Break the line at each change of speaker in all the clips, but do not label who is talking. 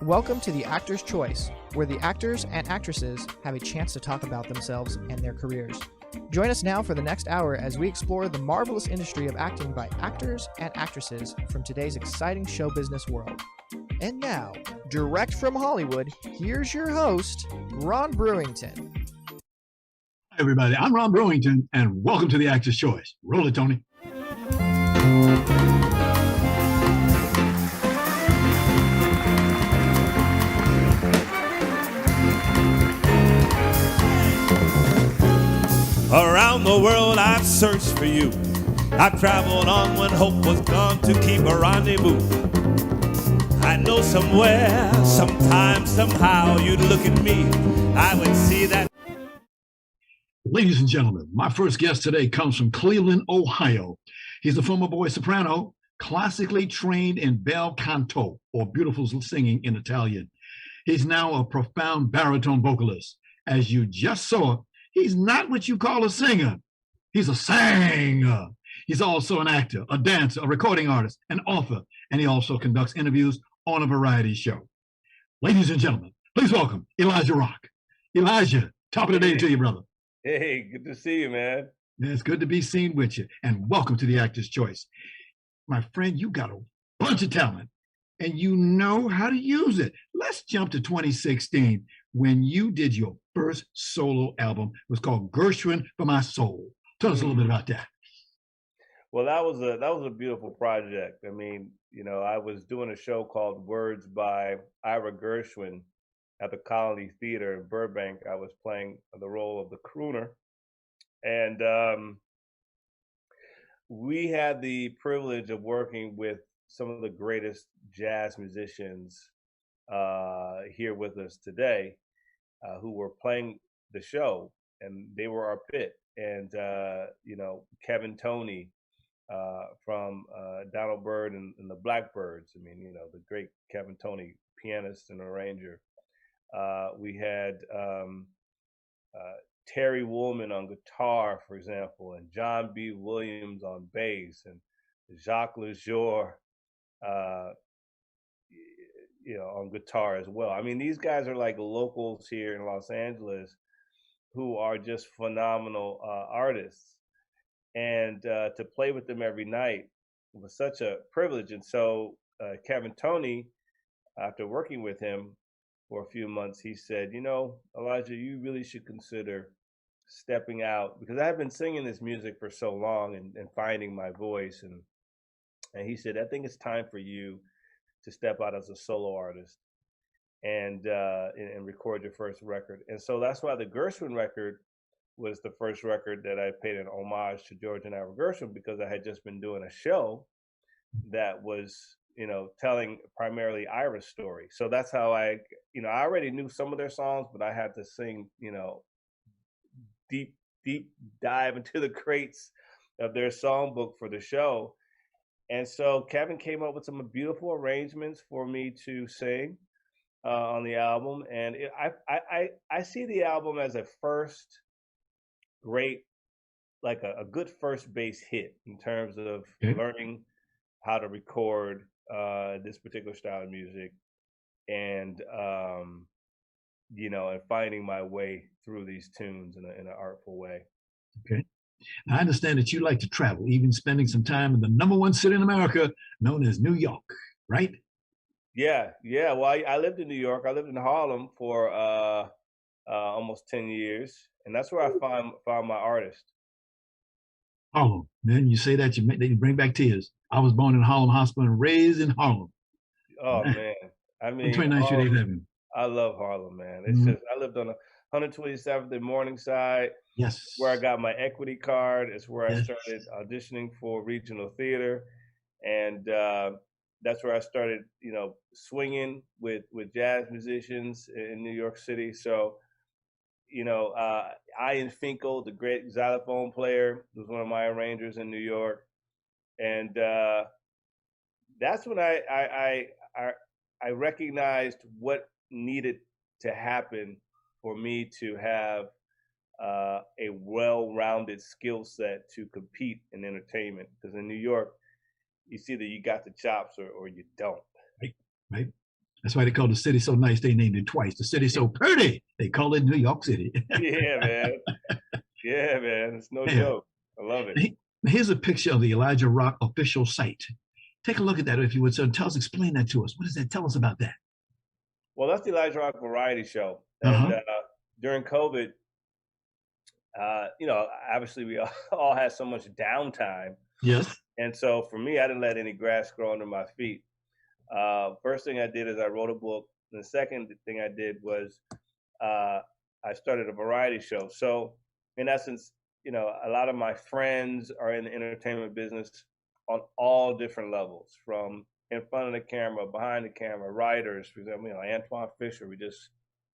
Welcome to The Actor's Choice, where the actors and actresses have a chance to talk about themselves and their careers. Join us now for the next hour as we explore the marvelous industry of acting by actors and actresses from today's exciting show business world. And now, direct from Hollywood, here's your host, Ron Brewington.
Hi, everybody. I'm Ron Brewington, and welcome to The Actor's Choice. Roll it, Tony.
Around the world I've searched for you. I've traveled on when hope was gone to keep a rendezvous. I know somewhere, sometime, somehow you'd look at me, I would see that.
Ladies and gentlemen, my first guest today comes from Cleveland, Ohio. He's a former boy soprano, classically trained in bel canto, or beautiful singing in Italian. He's now a profound baritone vocalist. As you just saw, he's not what you call a singer. He's a singer. He's also an actor, a dancer, a recording artist, an author, and he also conducts interviews on a variety show. Ladies and gentlemen, please welcome Elijah Rock. Elijah, top of the day to you, brother.
Hey, good to see you, man.
It's good to be seen with you, and welcome to The Actor's Choice. My friend, you got a bunch of talent, and you know how to use it. Let's jump to 2016 when you did your first solo album. It was called Gershwin for My Soul. Tell us a little bit about that.
Well, that was a beautiful project. I mean, you know, I was doing a show called Words by Ira Gershwin at the Colony Theater in Burbank. I was playing the role of the crooner, and we had the privilege of working with some of the greatest jazz musicians here with us today, who were playing the show, and they were our pit. And you know, Kevin Toney from Donald Byrd and the Blackbirds. I mean, you know, the great Kevin Toney, pianist and arranger. We had Terry Woolman on guitar, for example, and John B. Williams on bass, and Jacques Lejour, you know, on guitar as well. I mean, these guys are like locals here in Los Angeles who are just phenomenal artists. And to play with them every night was such a privilege. And so Kevin Toney, after working with him for a few months, he said, you know, Elijah, you really should consider stepping out, because I have been singing this music for so long and finding my voice. And he said, I think it's time for you to step out as a solo artist and record your first record. And so that's why the Gershwin record was the first record that I paid an homage to George and Ira Gershwin, because I had just been doing a show that was, you know, telling primarily Ira's story. So that's how I already knew some of their songs, but I had to sing, you know, deep dive into the crates of their songbook for the show. And so Kevin came up with some beautiful arrangements for me to sing on the album. And I see the album as a first great, like a good first base hit in terms of learning how to record this particular style of music, and you know, and finding my way through these tunes in an artful way.
Okay. I understand that you like to travel, even spending some time in the #1 city in America, known as New York, right?
Yeah. Well, I lived in New York. I lived in Harlem for almost 10 years, and that's where I found my artist.
Harlem, man, you say that, you bring back tears. I was born in Harlem Hospital and raised in Harlem.
Oh man, I mean,
29th Street, 8th
I love Harlem, man. It's just, I lived on 127th in Morningside.
Yes.
Where I got my equity card. It's where I started auditioning for regional theater, and that's where I started, you know, swinging with jazz musicians in New York City. So, you know, Ian Finkel, the great xylophone player, was one of my arrangers in New York, and that's when I recognized what needed to happen for me to have a well-rounded skill set to compete in entertainment. Because in New York, it's either you got the chops or you don't.
Right. That's why they call the city so nice. They named it twice. The city so pretty. They call it New York City.
Yeah, man. Yeah, man. It's no
Yeah.
joke. I love it.
Here's a picture of the Elijah Rock official site. Take a look at that if you would. So tell us, explain that to us. What does that tell us about that?
Well, that's the Elijah Rock Variety Show.
Uh-huh.
And during COVID, obviously we all had so much downtime.
Yes.
And so for me, I didn't let any grass grow under my feet. First thing I did is I wrote a book. And the second thing I did was I started a variety show. So in essence, a lot of my friends are in the entertainment business on all different levels, from in front of the camera, behind the camera, writers, for example, Antoine Fisher,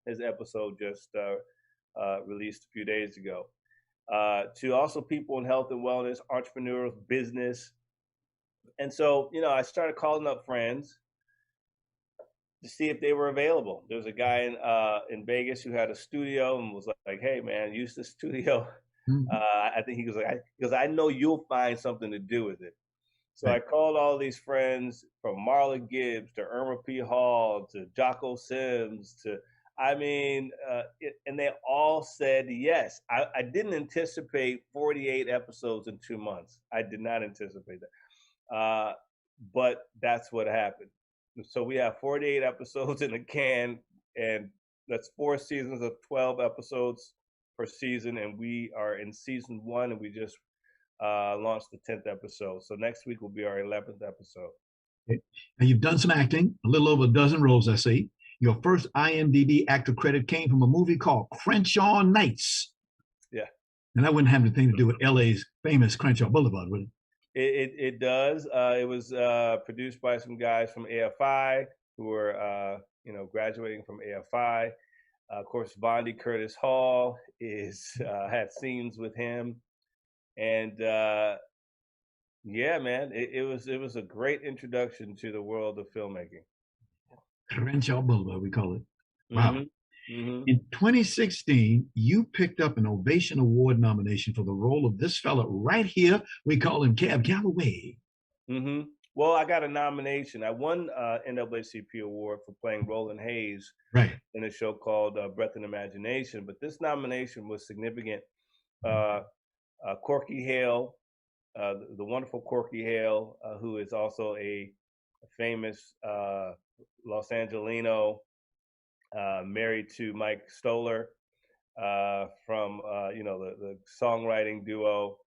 his episode just released a few days ago, to also people in health and wellness, entrepreneurs, business. And so, I started calling up friends to see if they were available. There was a guy in Vegas who had a studio and was like, "Hey, man, use the studio."
Mhm.
I think he was like, "Because I know you'll find something to do with it." So I called all these friends, from Marla Gibbs to Irma P. Hall to Jocko Sims and they all said yes. I didn't anticipate 48 episodes in 2 months. I did not anticipate that. But that's what happened. So we have 48 episodes in the can, and that's 4 seasons of 12 episodes per season. And we are in season 1, and we just launched the 10th episode. So next week will be our 11th episode.
Okay. Now you've done some acting, a little over a dozen roles, I see. Your first IMDb actor credit came from a movie called Crenshaw Nights.
Yeah.
And that wouldn't have anything to do with LA's famous Crenshaw Boulevard, would it?
It does. It was produced by some guys from AFI who were, graduating from AFI. Of course, Bondi Curtis Hall had scenes with him, and yeah, man, it was a great introduction to the world of filmmaking.
Crenshaw Boulevard, we call it. Wow.
Mm-hmm. Mm-hmm.
In 2016, you picked up an Ovation Award nomination for the role of this fella right here. We call him Cab Calloway.
Mm-hmm. Well, I got a nomination. I won NAACP award for playing Roland Hayes in a show called Breath and Imagination. But this nomination was significant. Corky Hale, the wonderful Corky Hale, who is also a famous Los Angelino, married to Mike Stoller from the songwriting duo,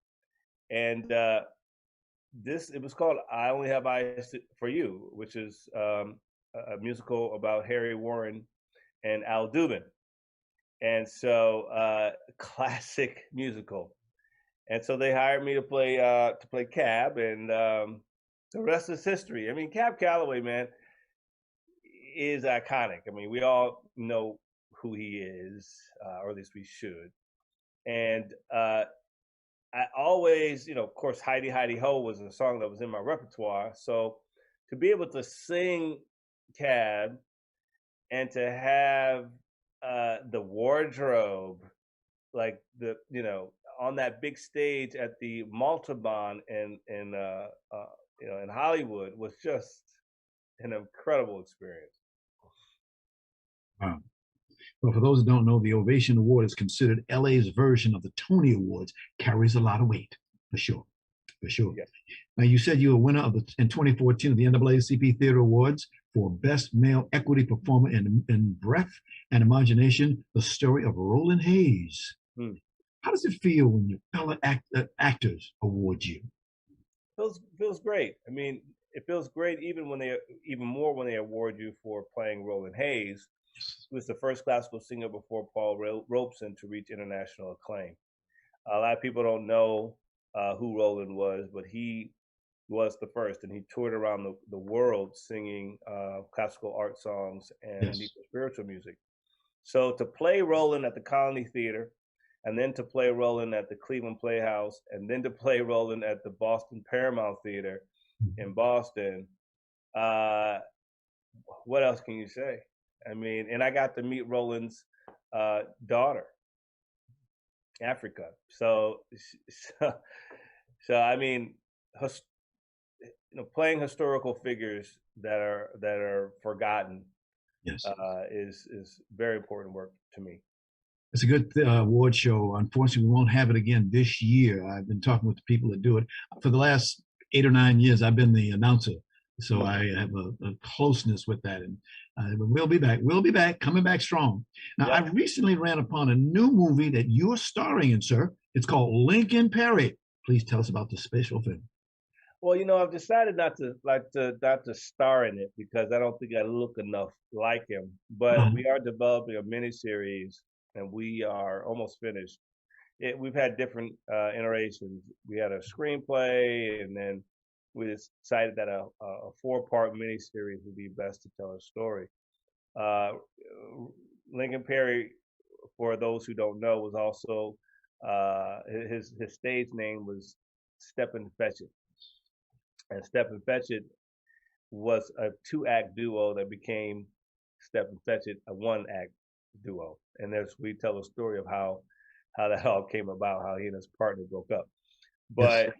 and it was called "I Only Have Eyes for You," which is a musical about Harry Warren and Al Dubin, and so classic musical. And so they hired me to play Cab, and the rest is history. I mean, Cab Calloway, man, is iconic. I mean, we all know who he is, or at least we should. And I always, of course, Heidi Heidi Ho was a song that was in my repertoire. So to be able to sing Cab and to have the wardrobe, like on that big stage at the Maltabon in Hollywood, was just an incredible experience.
Wow. Well, for those who don't know, the Ovation Award is considered LA's version of the Tony Awards. Carries a lot of weight, for sure. Yeah. Now, you said you were a winner in 2014 of the NAACP Theater Awards for Best Male Equity Performer in Breath and Imagination, the story of Roland Hayes. How does it feel when your fellow actors award you?
Feels great. I mean, it feels great even more when they award you for playing Roland Hayes, who was the first classical singer before Paul Robeson to reach international acclaim. A lot of people don't know who Roland was, but he was the first, and he toured around the world singing classical art songs and spiritual music. So to play Roland at the Colony Theater, and then to play Roland at the Cleveland Playhouse, and then to play Roland at the Boston Paramount Theater in Boston, what else can you say? I mean, and I got to meet Roland's daughter, Africa. So I mean, playing historical figures that are forgotten
Yes.
is very important work to me.
It's a good award show. Unfortunately, we won't have it again this year. I've been talking with the people that do it. For the last 8 or 9 years, I've been the announcer. So I have a closeness with that. And we'll be back. We'll be back, coming back strong. Now,
Yep.
I recently ran upon a new movie that you're starring in, sir. It's called Lincoln Perry. Please tell us about this special film.
Well, I've decided not to star in it because I don't think I look enough like him. But we are developing a miniseries, and we are almost finished. We've had different iterations. We had a screenplay, and then we decided that a 4-part miniseries would be best to tell a story. Lincoln Perry, for those who don't know, was also his stage name was Stepin Fetchit. And Stepin Fetchit was a 2-act duo that became Stepin Fetchit, a 1-act duo. And we tell a story of how that all came about, how he and his partner broke up. But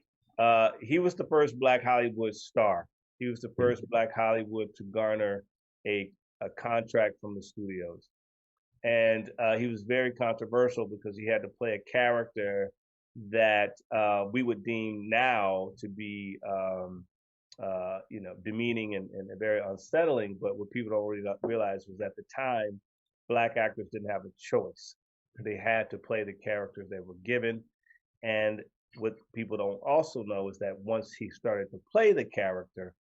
he was the first Black Hollywood star. He was the first Black Hollywood to garner a contract from the studios. And he was very controversial because he had to play a character that we would deem now to be demeaning and very unsettling. But what people don't really realize was at the time, Black actors didn't have a choice. They had to play the characters they were given. And what people don't also know is that once he started to play the character,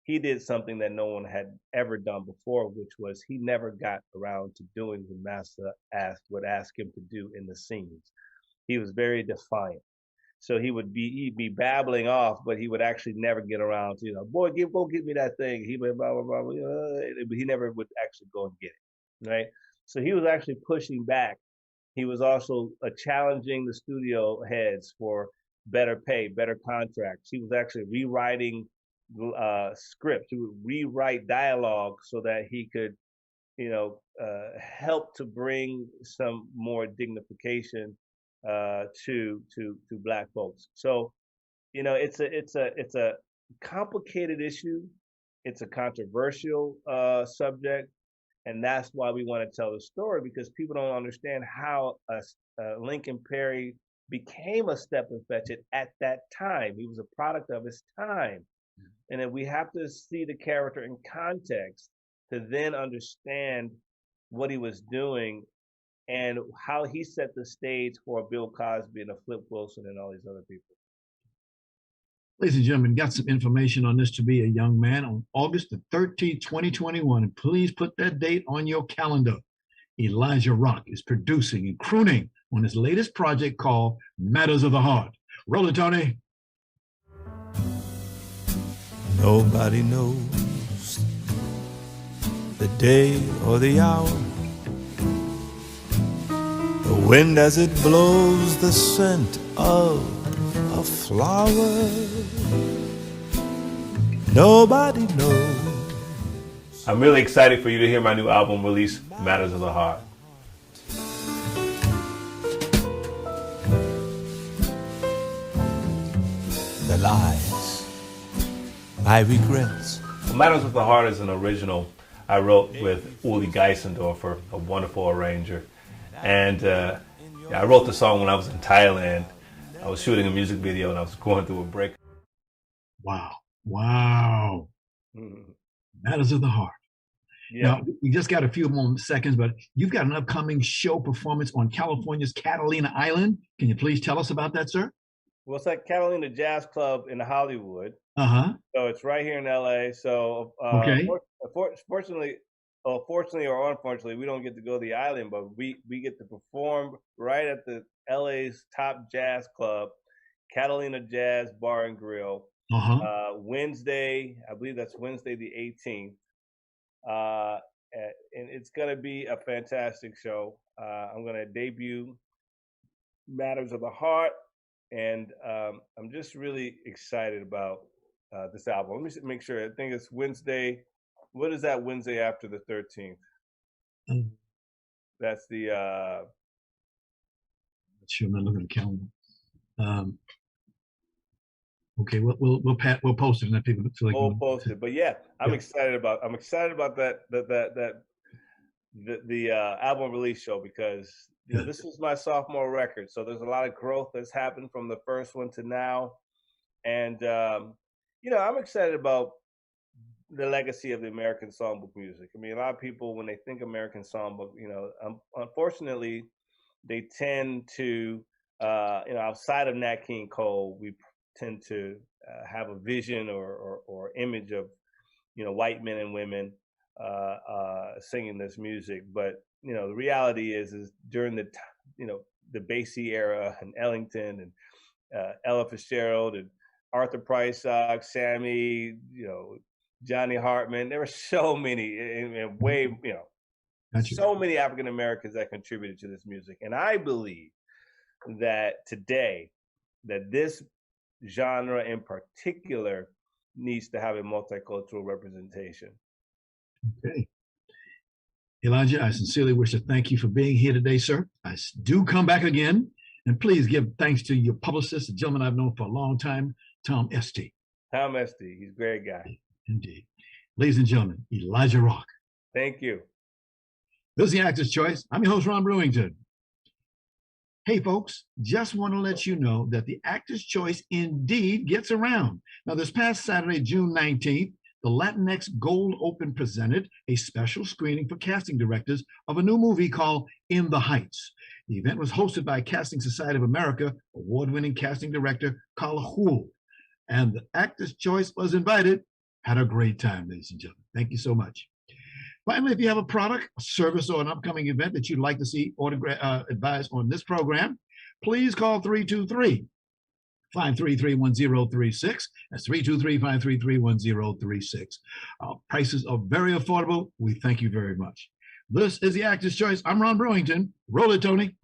he did something that no one had ever done before, which was he never got around to doing what master would ask him to do in the scenes. He was very defiant. So he'd be babbling off, but he would actually never get around to, boy, go get me that thing. He would blah, blah, blah, but he never would actually go and get it, right? So he was actually pushing back. He was also challenging the studio heads for better pay, better contracts. He was actually rewriting scripts. He would rewrite dialogue so that he could, help to bring some more dignification to Black folks. So, it's a complicated issue. It's a controversial subject, and that's why we want to tell the story, because people don't understand how Lincoln Perry became a Stepin Fetchit at that time. He was a product of his time. And then we have to see the character in context to then understand what he was doing and how he set the stage for Bill Cosby and a Flip Wilson and all these other people.
Ladies and gentlemen, got some information on this to be a young man on August the 13th, 2021. And please put that date on your calendar. Elijah Rock is producing and crooning on his latest project called Matters of the Heart. Roll it, Tony.
Nobody knows the day or the hour, the wind as it blows, the scent of a flower. Nobody knows. I'm really excited for you to hear my new album release, Matters of the Heart. The lies, my regrets. Matters of the Heart is an original I wrote with Uli Geisendorfer, a wonderful arranger. And I wrote the song when I was in Thailand. I was shooting a music video and I was going through a break.
Wow. Matters of the Heart. Yeah. Now, we just got a few more seconds, but you've got an upcoming show performance on California's Catalina Island. Can you please tell us about that, sir?
Well, it's at Catalina Jazz Club in Hollywood.
Uh-huh.
So it's right here in LA. So
okay.
Fortunately or unfortunately, we don't get to go to the island, but we get to perform right at the LA's top jazz club, Catalina Jazz Bar and Grill.
Uh-huh.
Wednesday, I believe that's Wednesday the 18th. And it's going to be a fantastic show. I'm going to debut Matters of the Heart, and I'm just really excited about this album. Let me make sure. I think it's Wednesday. What is that Wednesday after the 13th? That's the.
Sure, I'm not looking at the calendar. Okay, we'll post it, and then people feel like
we'll post it. But yeah, I'm excited about that the album release show, because this is my sophomore record, so there's a lot of growth that's happened from the first one to now, and I'm excited about the legacy of the American songbook music. I mean, a lot of people, when they think American songbook, unfortunately, they tend to, outside of Nat King Cole, we tend to have a vision or image of, white men and women singing this music. But the reality is during the the Basie era and Ellington and Ella Fitzgerald and Arthur Price, Sammy, Johnny Hartman. There were so many, and way, so many African Americans that contributed to this music. And I believe that today, that this genre in particular needs to have a multicultural representation.
Okay. Elijah, I sincerely wish to thank you for being here today, sir. I do come back again, and please give thanks to your publicist, a gentleman I've known for a long time, Tom Esty.
Tom Esty, he's a great guy.
Indeed. Ladies and gentlemen, Elijah Rock.
Thank you.
This is the Actor's Choice. I'm your host, Ron Brewington. Hey, folks, just want to let you know that the Actor's Choice indeed gets around. Now, this past Saturday, June 19th, the Latinx Gold Open presented a special screening for casting directors of a new movie called In the Heights. The event was hosted by Casting Society of America award-winning casting director Carla Houle, and the Actor's Choice was invited. Had a great time, ladies and gentlemen. Thank you so much. Finally, if you have a product, a service, or an upcoming event that you'd like to see advised on this program, please call 323-533-1036. That's 323-533-1036. Prices are very affordable. We thank you very much. This is the Actor's Choice. I'm Ron Brewington. Roll it, Tony.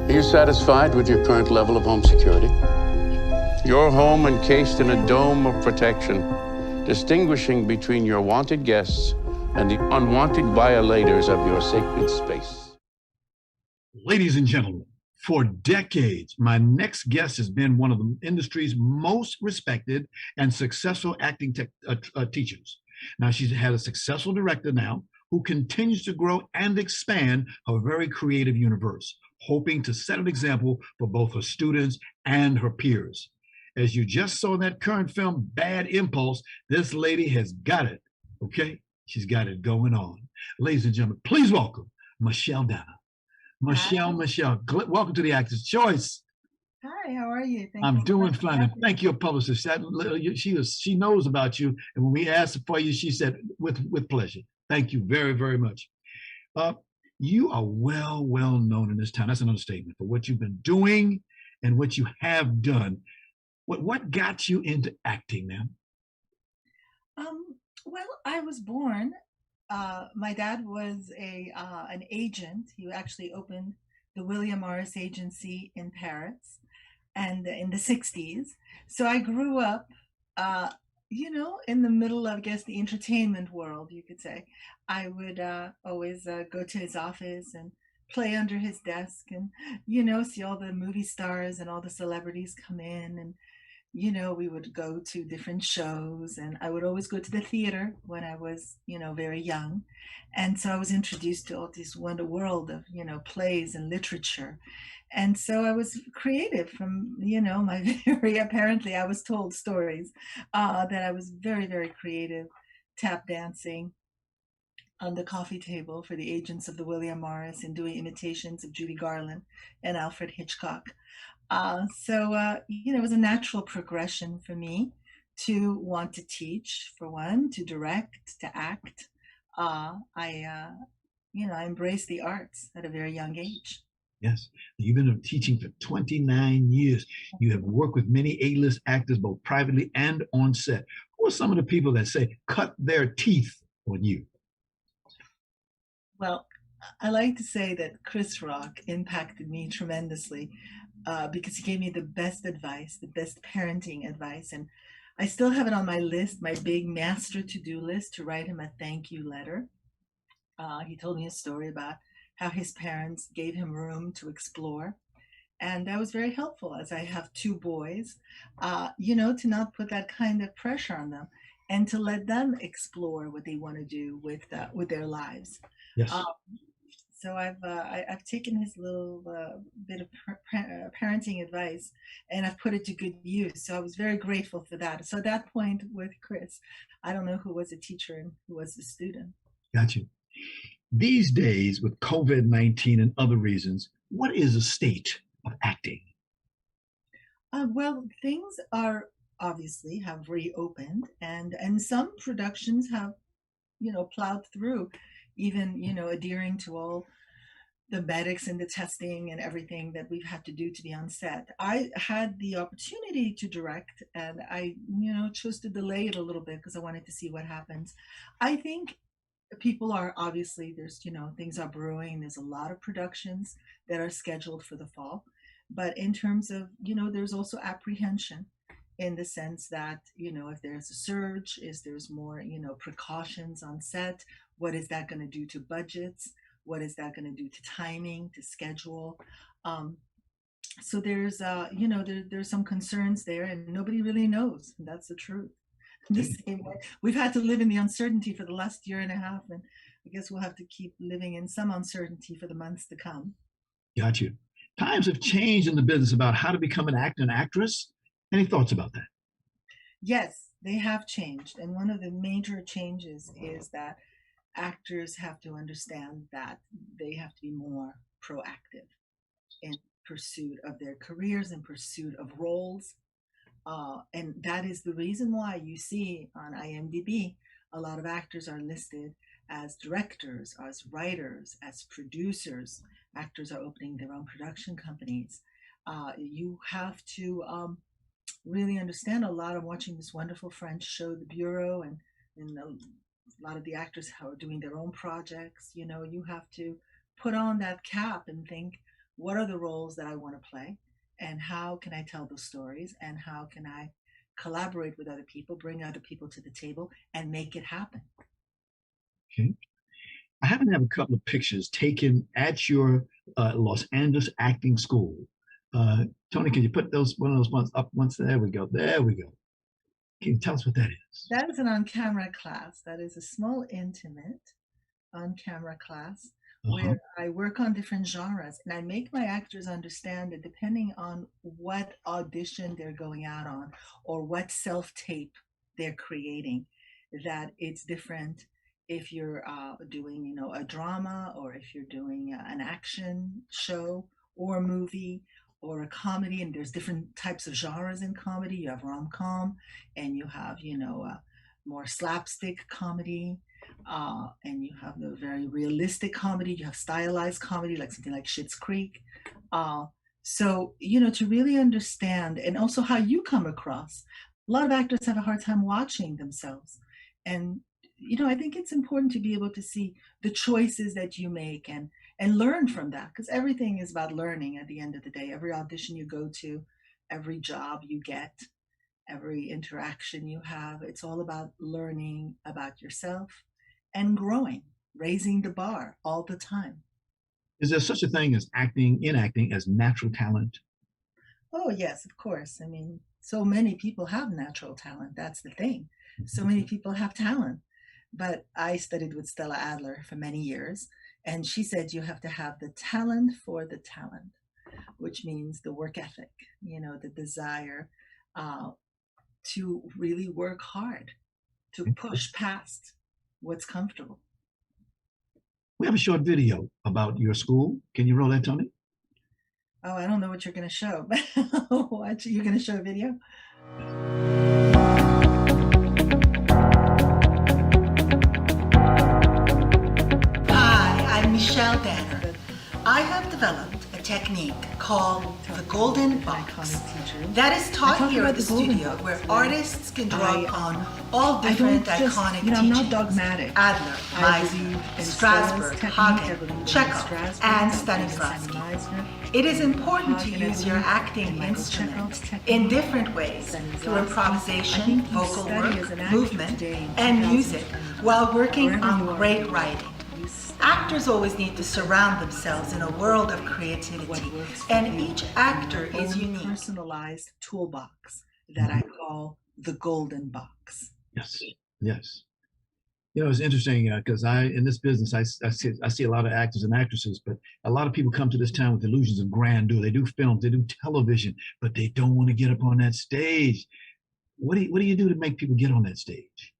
Are you satisfied with your current level of home security? Your home encased in a dome of protection, distinguishing between your wanted guests and the unwanted violators of your sacred space.
Ladies and gentlemen, for decades, my next guest has been one of the industry's most respected and successful acting teachers. Now, she's had a successful director now who continues to grow and expand her very creative universe, hoping to set an example for both her students and her peers. As you just saw in that current film, Bad Impulse, this lady has got it, okay? She's got it going on. Ladies and gentlemen, please welcome Michelle Dana. Michelle, welcome to the Actor's Choice.
Hi, how are you?
I'm doing fine, and thank your publicist. She knows about you, and when we asked for you, she said, with pleasure. Thank you very, very much. You are well known in this town. That's an understatement for what you've been doing and what you have done. What got you into acting, ma'am?
Well, I was born. My dad was an agent. He actually opened the William Morris Agency in Paris, and in the 60s. So I grew up, in the middle of, I guess, the entertainment world, you could say. I would always go to his office and play under his desk and, see all the movie stars and all the celebrities come in. And, we would go to different shows, and I would always go to the theater when I was, very young. And so I was introduced to all this wonder world of, plays and literature. And so I was creative from, my apparently I was told stories that I was very, very creative, tap dancing on the coffee table for the agents of the William Morris and doing imitations of Judy Garland and Alfred Hitchcock. It was a natural progression for me to want to teach, for one, to direct, to act. I embraced the arts at a very young age.
Yes, you've been teaching for 29 years. You have worked with many A-list actors, both privately and on set. Who are some of the people that say cut their teeth on you?
Well, I like to say that Chris Rock impacted me tremendously because he gave me the best advice, the best parenting advice. And I still have it on my list, my big master to-do list, to write him a thank you letter. He told me a story about how his parents gave him room to explore. And that was very helpful, as I have two boys, to not put that kind of pressure on them and to let them explore what they want to do with their lives.
Yes.
So I've taken his little bit of parenting advice and I've put it to good use. So I was very grateful for that. So at that point with Chris, I don't know who was a teacher and who was a student.
Got you. These days with COVID-19 and other reasons, what is the state of acting?
Well, things are obviously have reopened and some productions have, plowed through, even, adhering to all the medics and the testing and everything that we've had to do to be on set. I had the opportunity to direct and I, chose to delay it a little bit because I wanted to see what happens. I think people are obviously, there's, things are brewing. There's a lot of productions that are scheduled for the fall. But in terms of, there's also apprehension in the sense that, if there's a surge, there's more, precautions on set, what is that going to do to budgets? What is that going to do to timing, to schedule? So there's, there's some concerns there and nobody really knows. That's the truth. The same way. We've had to live in the uncertainty for the last year and a half. And I guess we'll have to keep living in some uncertainty for the months to come.
Got you. Times have changed in the business about how to become an actor and actress. Any thoughts about that?
Yes, they have changed. And one of the major changes is that actors have to understand that they have to be more proactive in pursuit of their careers, in pursuit of roles. And that is the reason why you see on IMDb, a lot of actors are listed as directors, as writers, as producers. Actors are opening their own production companies. You have to really understand a lot. of watching this wonderful French show, The Bureau, and a lot of the actors are doing their own projects. You have to put on that cap and think, what are the roles that I want to play? And how can I tell those stories? And how can I collaborate with other people, bring other people to the table and make it happen?
Okay. I happen to have a couple of pictures taken at your Los Angeles acting school. Tony, can you put one of those ones up once? There we go. There we go. Can you tell us what that is?
That is an on-camera class. That is a small, intimate on-camera class where I work on different genres and I make my actors understand that depending on what audition they're going out on or what self-tape they're creating, that it's different if you're doing, a drama or if you're doing an action show or a movie or a comedy. And there's different types of genres in comedy. You have rom-com and you have, more slapstick comedy. And you have the very realistic comedy. You have stylized comedy, like something like Schitt's Creek. So, to really understand and also how you come across. A lot of actors have a hard time watching themselves. And, I think it's important to be able to see the choices that you make and learn from that, because everything is about learning at the end of the day. Every audition you go to, every job you get, every interaction you have, it's all about learning about yourself and growing, raising the bar all the time.
Is there such a thing as acting as natural talent?
Oh, yes, of course. I mean, so many people have natural talent. That's the thing. So many people have talent. But I studied with Stella Adler for many years, and she said you have to have the talent for the talent, which means the work ethic, the desire to really work hard, to push past what's comfortable.
We have a short video about your school. Can you roll that, Tony?
Oh, I don't know what you're going to show, but what, you're going to show a video? Hi, I'm Michelle Danner. I have developed a
technique called the golden box
teacher.
that is taught
talk
here
about
at the
the golden
studio,
box,
where
where
artists can draw
I,
upon all different
I don't just,
iconic
I'm not
teachings.
dogmatic.
Adler,
I
Meisner,
believe in
Strasberg,
Stella's technique, I
Hagen,
believe in
Chekhov,
Strasberg,
and
I believe in
Stanislavski.
Meisner.
It is important to
Hagen, I
use your
believe
acting
in Michael
instrument
Chekhov's technique,
in different ways,
Stanislavski.
through
I
improvisation,
think you
vocal
study
work,
as an actor
movement,
today in
and music,
2020,
while working
wherever you
on
are,
great writing.
you study
Actors always need to surround themselves in a world of
what
creativity,
works for
and
you.
each actor
Your
is
own
unique.
personalized toolbox that I call the golden box.
Yes, yes. You know, it's interesting because in this business, I see a lot of actors and actresses, but a lot of people come to this town with illusions of grandeur. They do films, they do television, but they don't want to get up on that stage. What do you do to make people get on that stage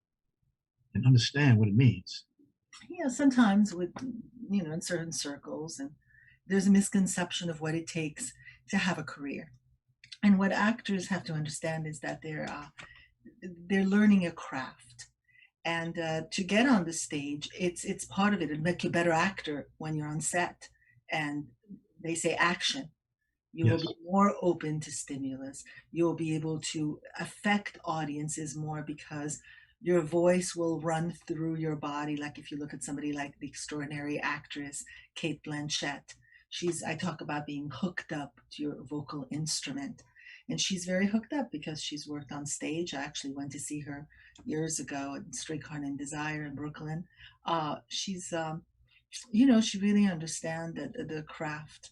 and understand what it means?
Sometimes with, in certain circles, and there's a misconception of what it takes to have a career. And what actors have to understand is that they're learning a craft. And to get on the stage, it's part of it. It'll make you a better actor when you're on set. And they say action. You will
Yes.
be more open to stimulus. You will be able to affect audiences more because your voice will run through your body. Like if you look at somebody like the extraordinary actress, Kate Blanchett, I talk about being hooked up to your vocal instrument. And she's very hooked up because she's worked on stage. I actually went to see her years ago at Streetcar Named Desire in Brooklyn. She's, she really understands that the craft,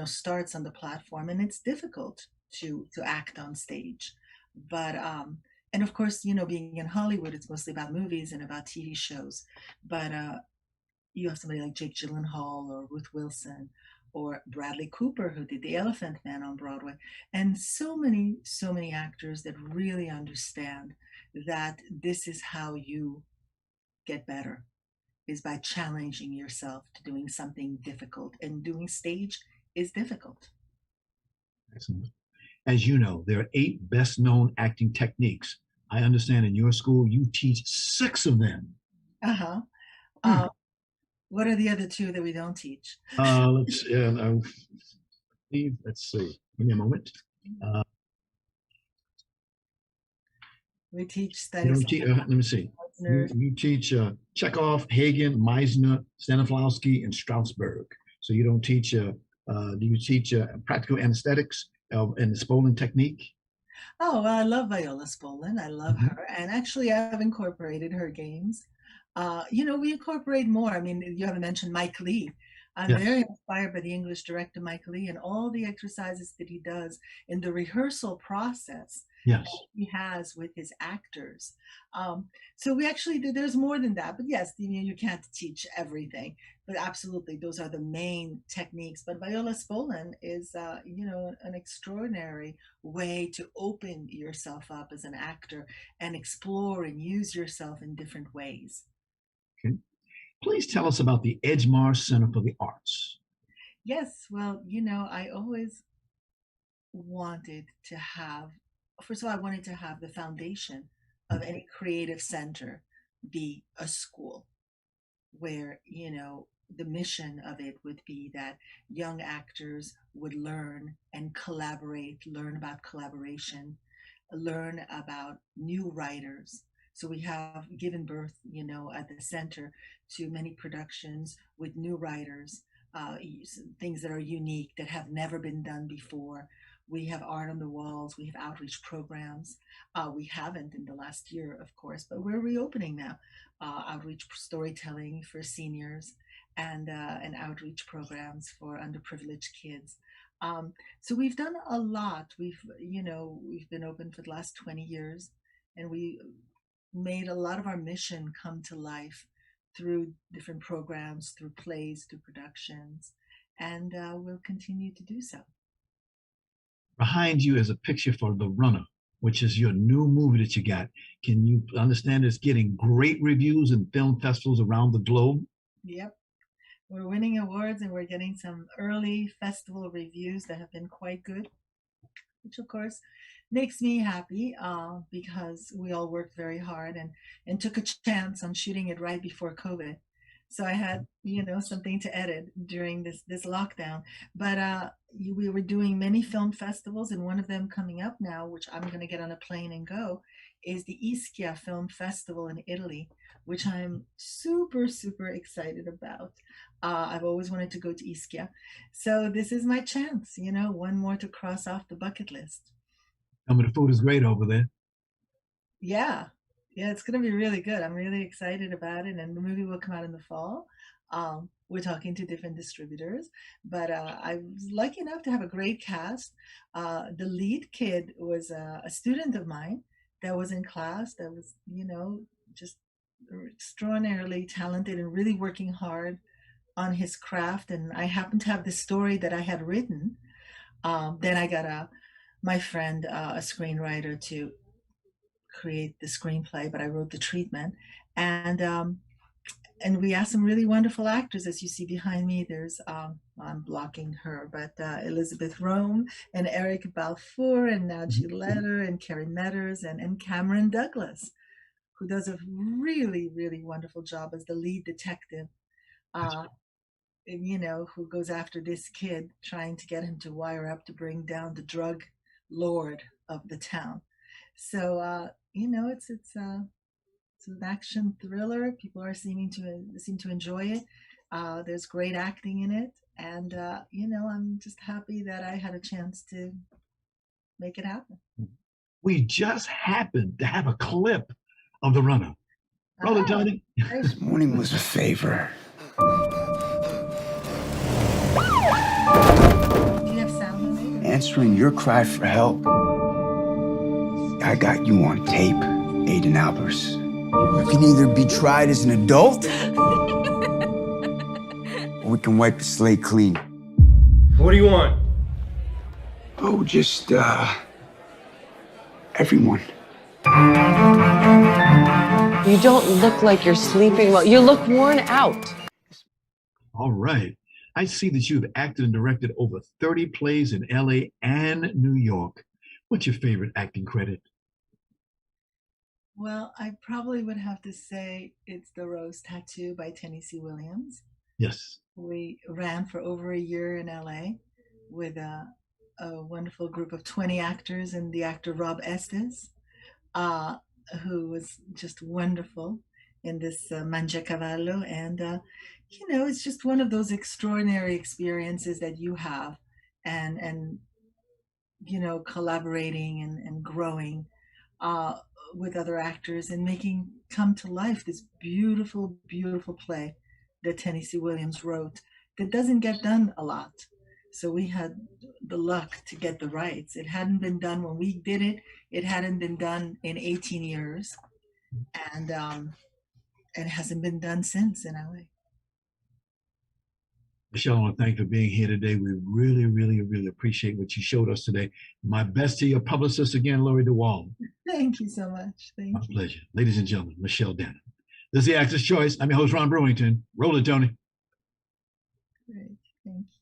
starts on the platform, and it's difficult to act on stage. But and of course, being in Hollywood, it's mostly about movies and about TV shows. But you have somebody like Jake Gyllenhaal or Ruth Wilson or Bradley Cooper, who did The Elephant Man on Broadway, and so many actors that really understand that this is how you get better, is by challenging yourself to doing something difficult, and doing stage is difficult.
Excellent. As you know, there are 8 best-known acting techniques. I understand in your school you teach 6 of them.
Uh-huh. What are the other 2 that we don't teach?
Let's see. Give me a moment.
We teach
You don't
studies.
let me see. You teach Chekhov, Hagen, Meisner, Stanislavski, and Strasberg. So you don't teach. Do you teach practical anesthetics and the Spolin technique?
Oh, well, I love Viola Spolin. I love her, and actually, I've incorporated her games. We incorporate more. I mean, you haven't mentioned Mike Lee. I'm
Yes.
very inspired by the English director Mike Lee and all the exercises that he does in the rehearsal process
Yes.
he has with his actors. So we actually there's more than that, but yes, you can't teach everything, but absolutely those are the main techniques. But Viola Spolin is an extraordinary way to open yourself up as an actor and explore and use yourself in different ways.
Okay. Please tell us about the Edgemar Center for the Arts.
Yes, well, I always wanted to have, first of all, I wanted to have the foundation of any creative center be a school where, the mission of it would be that young actors would learn and collaborate, learn about collaboration, learn about new writers. So we have given birth, at the center to many productions with new writers, things that are unique, that have never been done before. We have art on the walls. We have outreach programs. We haven't in the last year, of course, but we're reopening now. Outreach storytelling for seniors and outreach programs for underprivileged kids. So we've done a lot. We've been open for the last 20 years, and we made a lot of our mission come to life through different programs, through plays, through productions, and we'll continue to do so.
Behind you is a picture for The Runner, which is your new movie that you got. Can you understand it's getting great reviews in film festivals around the globe?
Yep. We're winning awards, and we're getting some early festival reviews that have been quite good, which of course makes me happy because we all worked very hard and took a chance on shooting it right before COVID. So I had, something to edit during this lockdown. But we were doing many film festivals, and one of them coming up now, which I'm going to get on a plane and go, is the Ischia Film Festival in Italy, which I'm super, super excited about. I've always wanted to go to Ischia. So this is my chance, one more to cross off the bucket list.
I mean, the food is great over there.
Yeah. Yeah, it's going to be really good. I'm really excited about it. And the movie will come out in the fall. We're talking to different distributors, but I was lucky enough to have a great cast. The lead kid was a student of mine that was in class that was, just extraordinarily talented and really working hard on his craft. And I happened to have this story that I had written. Then I got my friend, a screenwriter, to create the screenplay, but I wrote the treatment. And we asked some really wonderful actors, as you see behind me. There's I'm blocking her, but Elizabeth Rome and Eric Balfour and Najee Letter and Carrie Metters and Cameron Douglas, who does a really, really wonderful job as the lead detective, who goes after this kid, trying to get him to wire up to bring down the drug lord of the town. So it's an action thriller. People are seem to enjoy it. There's great acting in it, and I'm just happy that I had a chance to make it happen.
We just happened to have a clip of the runner. Roll it, Tony.
This morning was a favor.
Do you have sound on it?
Answering your cry for help. I got you on tape, Aiden Albers. You can either be tried as an adult, or we can wipe the slate clean.
What do you want?
Oh, just, everyone.
You don't look like you're sleeping well. You look worn out.
All right. I see that you've acted and directed over 30 plays in LA and New York. What's your favorite acting credit?
Well, I probably would have to say it's The Rose Tattoo by Tennessee Williams.
Yes.
We ran for over a year in LA with a wonderful group of 20 actors and the actor Rob Estes, who was just wonderful in this Mangiacavallo. And, it's just one of those extraordinary experiences that you have and collaborating and growing with other actors and making come to life this beautiful, beautiful play that Tennessee Williams wrote that doesn't get done a lot. So we had the luck to get the rights. It hadn't been done when we did it. It hadn't been done in 18 years. And it hasn't been done since in LA.
Michelle, I want to thank you for being here today. We really, really, really appreciate what you showed us today. My best to your publicist again, Lori DeWall.
Thank you so much. Thank you.
My pleasure. Ladies and gentlemen, Michelle Dannon. This is The Actor's Choice. I'm your host, Ron Brewington. Roll it, Tony.
Great. Thank you.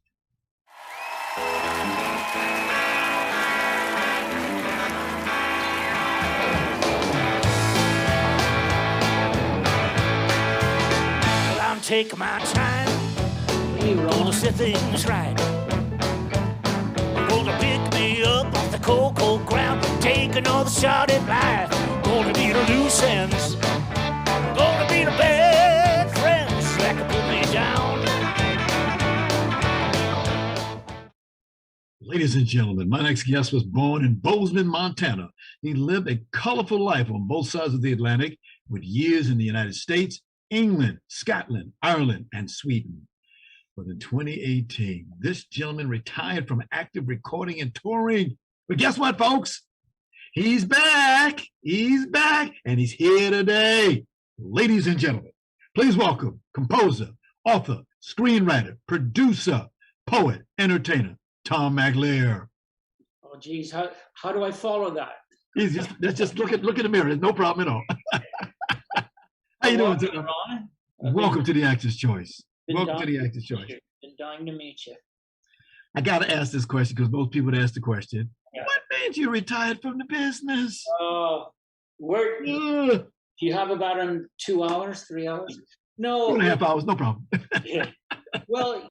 Well, I'm taking my time. Gonna set things right. Gonna pick me up off the cold, cold ground. Take another shot at life. Gonna be the loose ends. Gonna be the bad friends that can put me down.
Ladies and gentlemen, my next guest was born in Bozeman, Montana. He lived a colorful life on both sides of the Atlantic with years in the United States, England, Scotland, Ireland, and Sweden. But in 2018, this gentleman retired from active recording and touring. But guess what, folks? He's back. He's back, and he's here today. Ladies and gentlemen, please welcome composer, author, screenwriter, producer, poet, entertainer, Tom MacLear.
Oh, geez, how do I follow that?
Let's just look at the mirror. There's no problem at all. How you doing, Tom? Welcome to The Actor's Choice. Welcome to The Actor's Choice.
Been dying to meet you.
I got to ask this question because most people ask the question. Yeah. What made you retire from the business?
Do you have about 2 hours, 3 hours? No,
2.5 hours, no problem.
yeah. Well,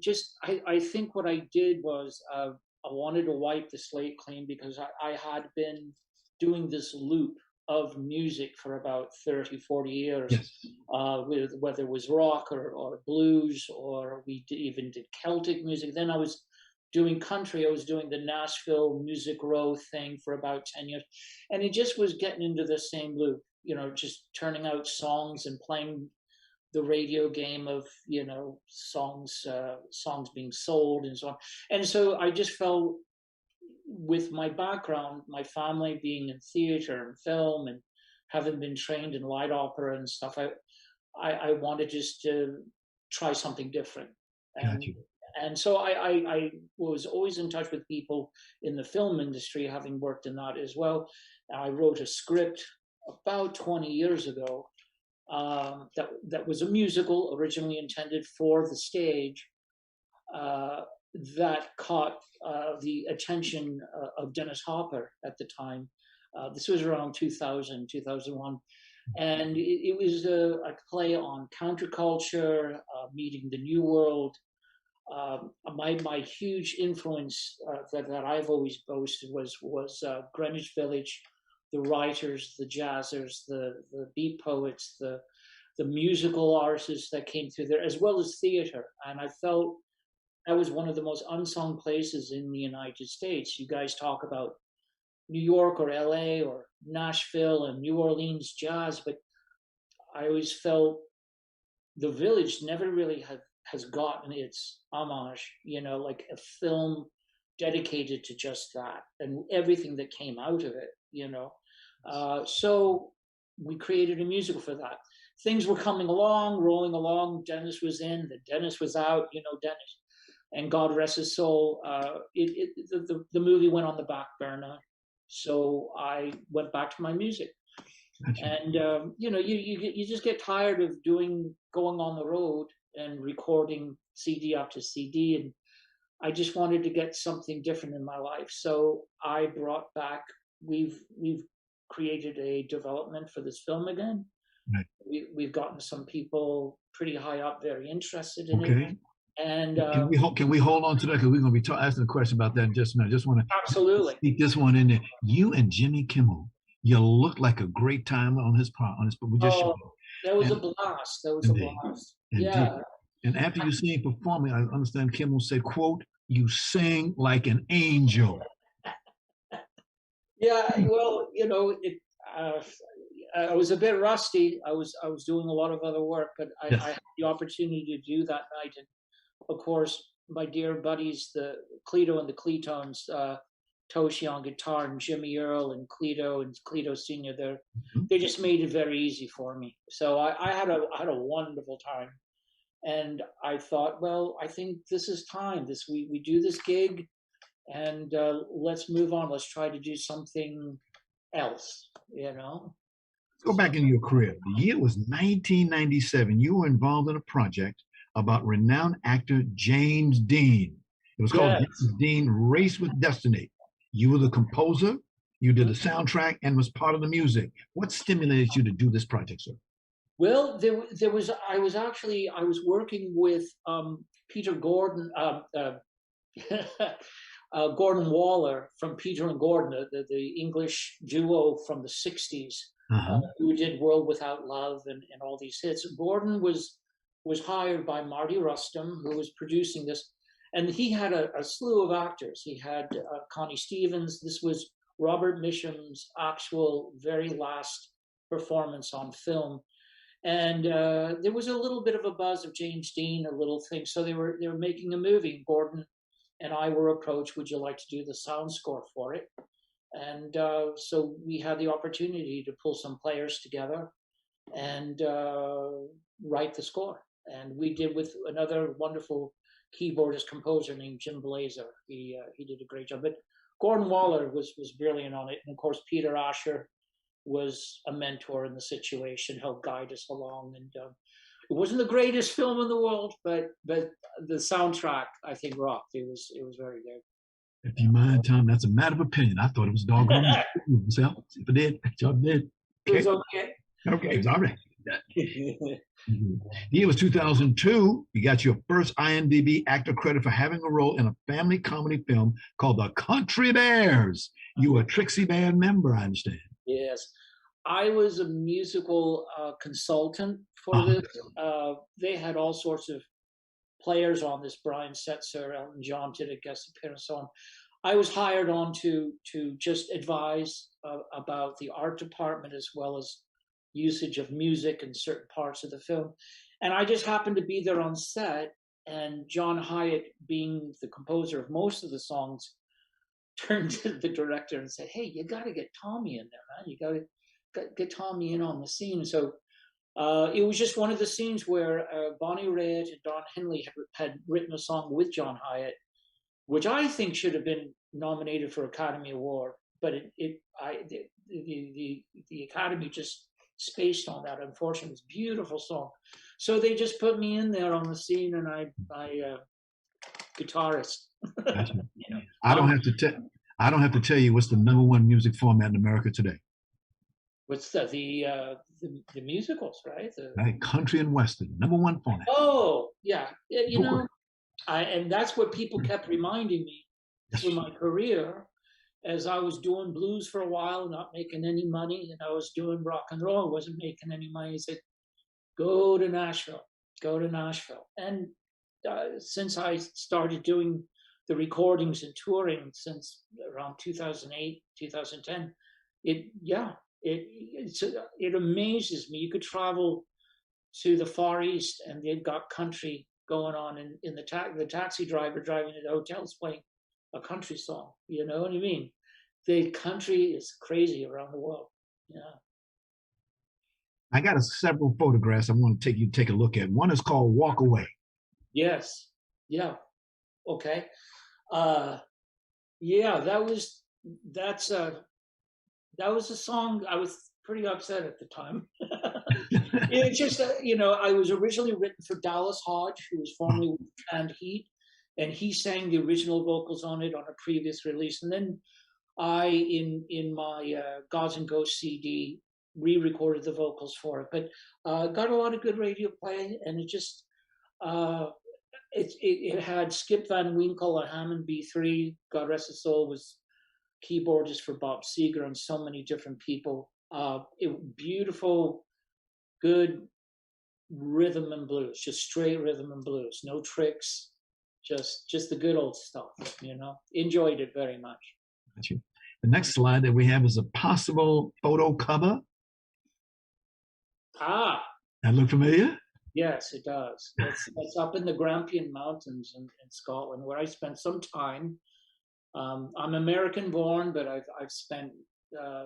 just I think what I did was I wanted to wipe the slate clean because I had been doing this loop of music for about 30, 40 years,
Yes.
with whether it was rock or blues, or even did Celtic music. Then I was doing country. I was doing the Nashville Music Row thing for about 10 years. And it just was getting into the same loop, just turning out songs and playing the radio game of, songs being sold and so on. And so I just felt, with my background, my family being in theater and film and having been trained in light opera and stuff, I wanted just to try something different. And so I was always in touch with people in the film industry, having worked in that as well. I wrote a script about 20 years ago that was a musical originally intended for the stage, that caught the attention of Dennis Hopper at the time. This was around 2000, 2001. And it was a play on counterculture, meeting the new world. My huge influence that I've always boasted was Greenwich Village, the writers, the jazzers, the beat poets, the musical artists that came through there, as well as theater. And I felt that was one of the most unsung places in the United States. You guys talk about New York or LA or Nashville and New Orleans jazz, but I always felt the Village never really has gotten its homage, like a film dedicated to just that and everything that came out of it, so we created a musical for that. Things were coming along, rolling along. Dennis was in, then Dennis was out, Dennis. And God rest his soul, the movie went on the back burner. So I went back to my music. And, you just get tired of going on the road and recording CD after CD. And I just wanted to get something different in my life. So I brought back, we've created a development for this film again.
Right.
We've gotten some people pretty high up very interested in it. And
can we hold on to that, because we're going to be asking a question about that in just a minute. Just want to
absolutely
speak this one in there. You and Jimmy Kimmel, you look like a great time on his we just showed.
That was a blast. That was a blast. Yeah.
And after you see him performing, I understand Kimmel said, quote, "You sing like an angel."
Yeah. Well, I was a bit rusty. I was doing a lot of other work, but I had the opportunity to do that night. And of course, my dear buddies, the Cleto and the Cletones, Toshi on guitar and Jimmy Earl and Cleto Senior, they just made it very easy for me. So I had a wonderful time, and I thought, well, I think this is time. We do this gig, and let's move on. Let's try to do something else.
Go back in your career. The year was 1997. You were involved in a project about renowned actor James Dean. It was called James Dean Race with Destiny. You were the composer, you did the soundtrack, and was part of the music. What stimulated you to do this project, sir?
Well, I was working with Peter Gordon, Gordon Waller from Peter and Gordon, the English duo from the 60s, who did World Without Love and all these hits. Gordon was hired by Marty Rustum, who was producing this, and he had a slew of actors. He had Connie Stevens. This was Robert Misham's actual very last performance on film. And there was a little bit of a buzz of James Dean, a little thing. So they were making a movie. Gordon and I were approached, would you like to do the sound score for it? And so we had the opportunity to pull some players together and write the score. And we did with another wonderful keyboardist composer named Jim Blazer. He did a great job. But Gordon Waller was brilliant on it. And of course, Peter Asher was a mentor in the situation, helped guide us along. And it wasn't the greatest film in the world, but the soundtrack, I think, rocked. It was very good.
If you mind, Tom, that's a matter of opinion. I thought it was doggone. If it did, job did.
Okay. It was okay.
Okay, it was all right. The year was 2002. You got your first IMDb actor credit for having a role in a family comedy film called The Country Bears. You were a Trixie Band member, I understand.
Yes. I was a musical consultant for this. They had all sorts of players on this. Brian Setzer, Elton John did a guest appearance on. I was hired on to just advise about the art department as well as usage of music in certain parts of the film. And I just happened to be there on set, and John Hyatt, being the composer of most of the songs, turned to the director and said, "Hey, you got to get Tommy in there, man. You got to get Tommy in on the scene." So it was just one of the scenes where Bonnie Raitt and Don Henley had written a song with John Hyatt, which I think should have been nominated for Academy Award, but the Academy just spaced on that. Unfortunately, it's a beautiful song. So they just put me in there on the scene, and I guitarist.
Gotcha. You know, I don't have to tell you what's the #1 music format in America today.
What's the musicals, right?
Right, country and western, #1 format.
Oh, yeah. You know, and that's what people kept reminding me through my career, as I was doing blues for a while, not making any money, and I was doing rock and roll, wasn't making any money. He said, go to Nashville. And since I started doing the recordings and touring since around 2008, 2010, it amazes me. You could travel to the Far East and they've got country going on in the taxi driver driving to the hotels playing a country song. You know what I mean? The country is crazy around the world. Yeah.
I got several photographs I want to take a look at. One is called Walk Away.
Yes. Yeah. Okay. Yeah, that was a song. I was pretty upset at the time. It's just, I was originally written for Dallas Hodge, who was formerly with Canned Heat, and he sang the original vocals on it on a previous release. And then I, in my Gods and Ghosts CD, re-recorded the vocals for it. But got a lot of good radio play, and it just, it had Skip Van Winkle, a Hammond B3, God rest his soul, was keyboardist for Bob Seger and so many different people. Beautiful, good rhythm and blues, just straight rhythm and blues, no tricks, just the good old stuff. Enjoyed it very much.
Got you. The next slide that we have is a possible photo cover. That look familiar?
Yes, it does. It's up in the Grampian Mountains in Scotland, where I spent some time. I'm American born, but I've spent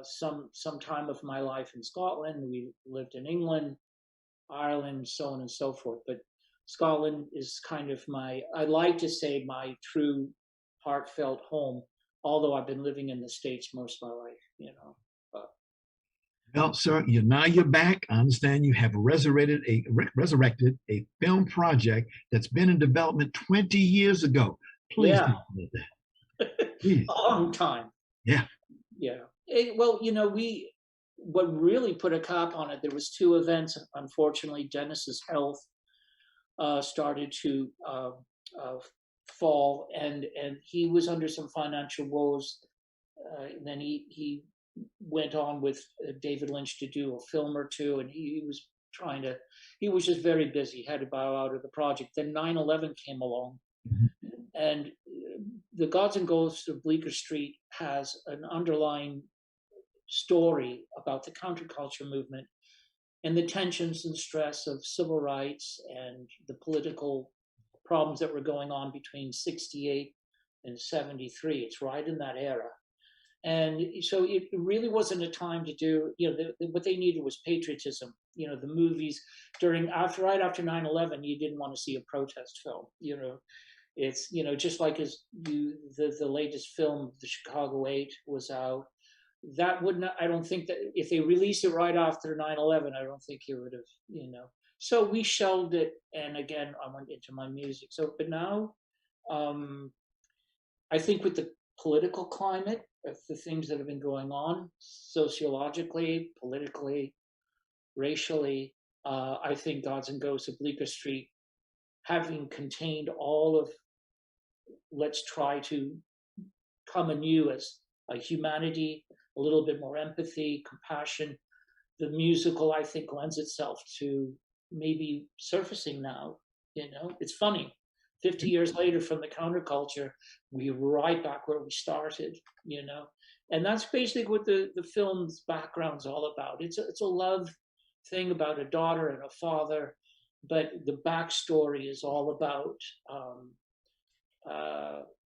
some time of my life in Scotland. We lived in England, Ireland, so on and so forth. But Scotland is kind of I like to say, my true heartfelt home, although I've been living in the States most of my life,
Well, sir, you're back. I understand you have resurrected a film project that's been in development 20 years ago. Please tell me about that. Please.
A long time.
Yeah.
Yeah. What really put a cap on it, there was 2 events. Unfortunately, Dennis's health started to fall, and he was under some financial woes. And then he went on with David Lynch to do a film or 2, and he was just very busy, had to bow out of the project. Then 9/11 came along, and the Gods and Ghosts of Bleecker Street has an underlying story about the counterculture movement and the tensions and stress of civil rights and the political problems that were going on between 68 and 73. It's right in that era. And so it really wasn't a time to do, what they needed was patriotism. The movies right after 9/11, you didn't want to see a protest film. It's, just like the latest film, The Chicago 8, was out. That wouldn't, I don't think that if they released it right after 9/11, I don't think it would have, So we shelved it, and again, I went into my music. So, but now, I think with the political climate, of the things that have been going on sociologically, politically, racially, I think Gods and Ghosts of Bleecker Street, having contained all of, let's try to come anew as a humanity, a little bit more empathy, compassion. The musical, I think, lends itself to maybe surfacing now. It's funny. 50 years later from the counterculture, we're right back where we started, And that's basically what the film's background's all about. It's a love thing about a daughter and a father, but the backstory is all about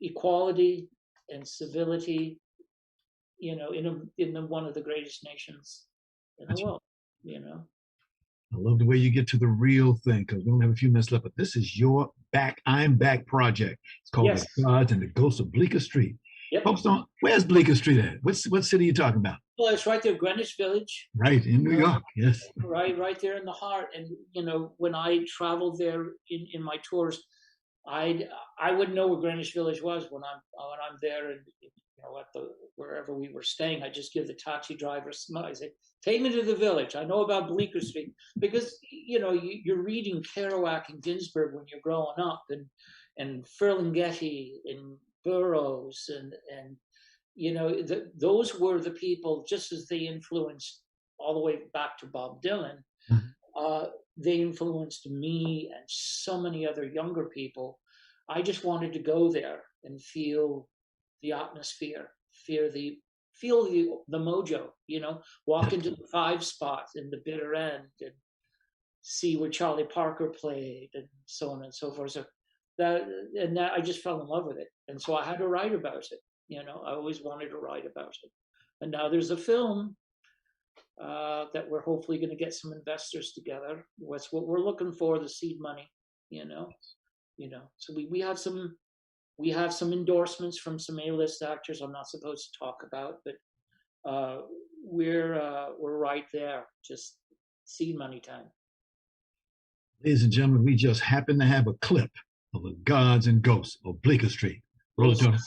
equality and civility, in one of the greatest nations in the world,
I love the way you get to the real thing, because we only have a few minutes left, but this is your I'm Back project. It's called
Yes.
The Gods and the Ghosts of Bleecker Street.
Yep.
Folks, where's Bleecker Street at? What city are you talking about?
Well, it's right there, Greenwich Village.
Right, in New York, yes.
Right there in the heart. And, when I traveled there in my tours, I wouldn't know where Greenwich Village was when I'm there, and at wherever we were staying. I just give the taxi driver a smile. I say, "Take me to the village. I know about Bleecker Street," because you're reading Kerouac and Ginsberg when you're growing up, and Ferlinghetti and Burroughs, and those were the people, just as they influenced all the way back to Bob Dylan. They influenced me and so many other younger people. I just wanted to go there and feel the atmosphere, feel the mojo, walk into the 5 spots in the bitter end and see where Charlie Parker played and so on and so forth. So that I just fell in love with it. And so I had to write about it. I always wanted to write about it. And now there's a film that we're hopefully going to get some investors together. That's what we're looking for, the seed money, So we have some endorsements from some A-list actors I'm not supposed to talk about, but we're right there, just seed money time.
Ladies and gentlemen, we just happen to have a clip of The Gods and Ghosts of Bleecker Street. Roll it, Tony.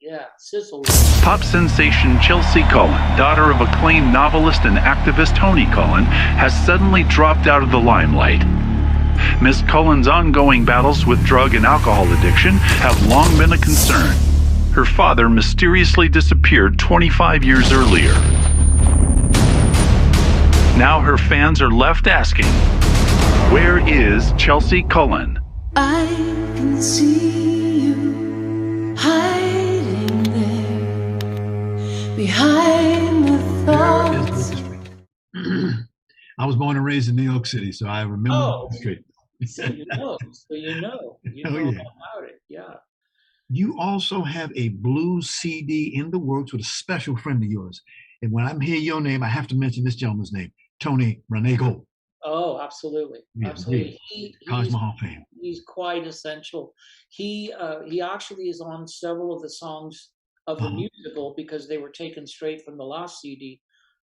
Yeah, sizzle.
Pop sensation Chelsea Cullen, daughter of acclaimed novelist and activist Tony Cullen, has suddenly dropped out of the limelight. Miss Cullen's ongoing battles with drug and alcohol addiction have long been a concern. Her father mysteriously disappeared 25 years earlier. Now her fans are left asking, where is Chelsea Cullen?
I can see you hiding there behind the thoughts.
I was born and raised in New York City, so I remember the street.
So you know about it, yeah.
You also have a blues CD in the works with a special friend of yours. And when I hear your name, I have to mention this gentleman's name, Tony Renego.
Oh, absolutely. Absolutely.
Taj Mahal fan.
He's quite essential. He actually is on several of the songs of the musical because they were taken straight from the last CD.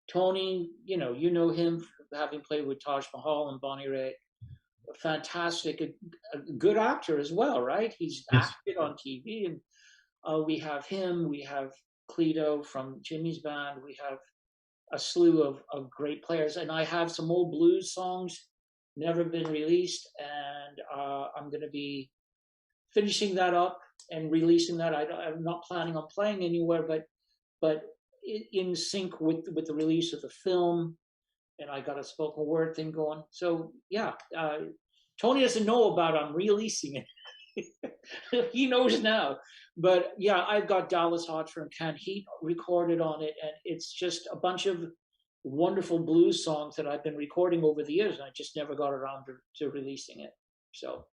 Tony, you know him having played with Taj Mahal and Bonnie Raitt. Fantastic, a good actor as well, right? He's acted on TV, and we have him. We have Cleto from Jimmy's band. We have a slew of great players, and I have some old blues songs never been released, and I'm going to be finishing that up and releasing that. I'm not planning on playing anywhere, but in sync with the release of the film. And I got a spoken word thing going. So yeah, Tony doesn't know about I'm releasing it. He knows now. But yeah, I've got Dallas Hotcher and Can Heat recorded on it, and it's just a bunch of wonderful blues songs that I've been recording over the years, and I just never got around to releasing it. So,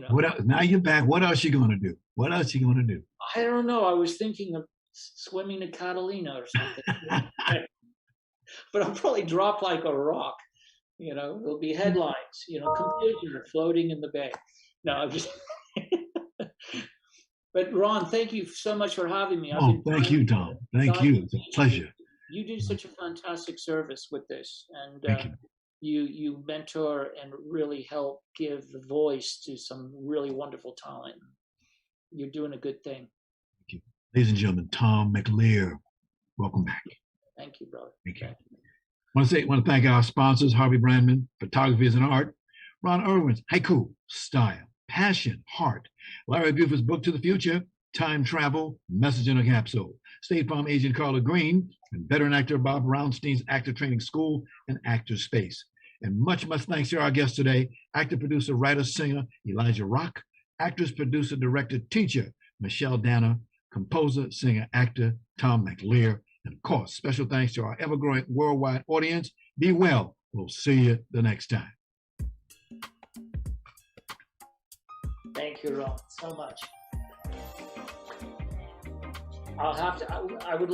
What else? Now you're back. What else you gonna do? What else you gonna do?
I don't know. I was thinking of swimming to Catalina or something. But I'll probably drop like a rock. There'll be headlines, computer floating in the bay. No, I'm just. But Ron, thank you so much for having me.
Thank you, Tom. Thank you. It's a pleasure.
You do such a fantastic service with this, and you mentor and really help give the voice to some really wonderful talent. You're doing a good thing.
Thank you. Ladies and gentlemen, Tom MacLear, welcome back.
Thank you, brother.
Thank you. Want to thank our sponsors, Harvey Brandman, Photography is an Art, Ron Irwin's Haiku, Style, Passion, Heart, Larry Buford's Book to the Future, Time Travel, Message in a Capsule, State Farm agent Carla Green, and veteran actor Bob Brownstein's Actor Training School and Actor Space. And much, much thanks to our guest today, actor, producer, writer, singer Elijah Rock, actress, producer, director, teacher Michelle Danner, composer, singer, actor Tom MacLear, and of course, special thanks to our ever-growing worldwide audience. Be well. We'll see you the next time.
Thank you, Ron, so much. I would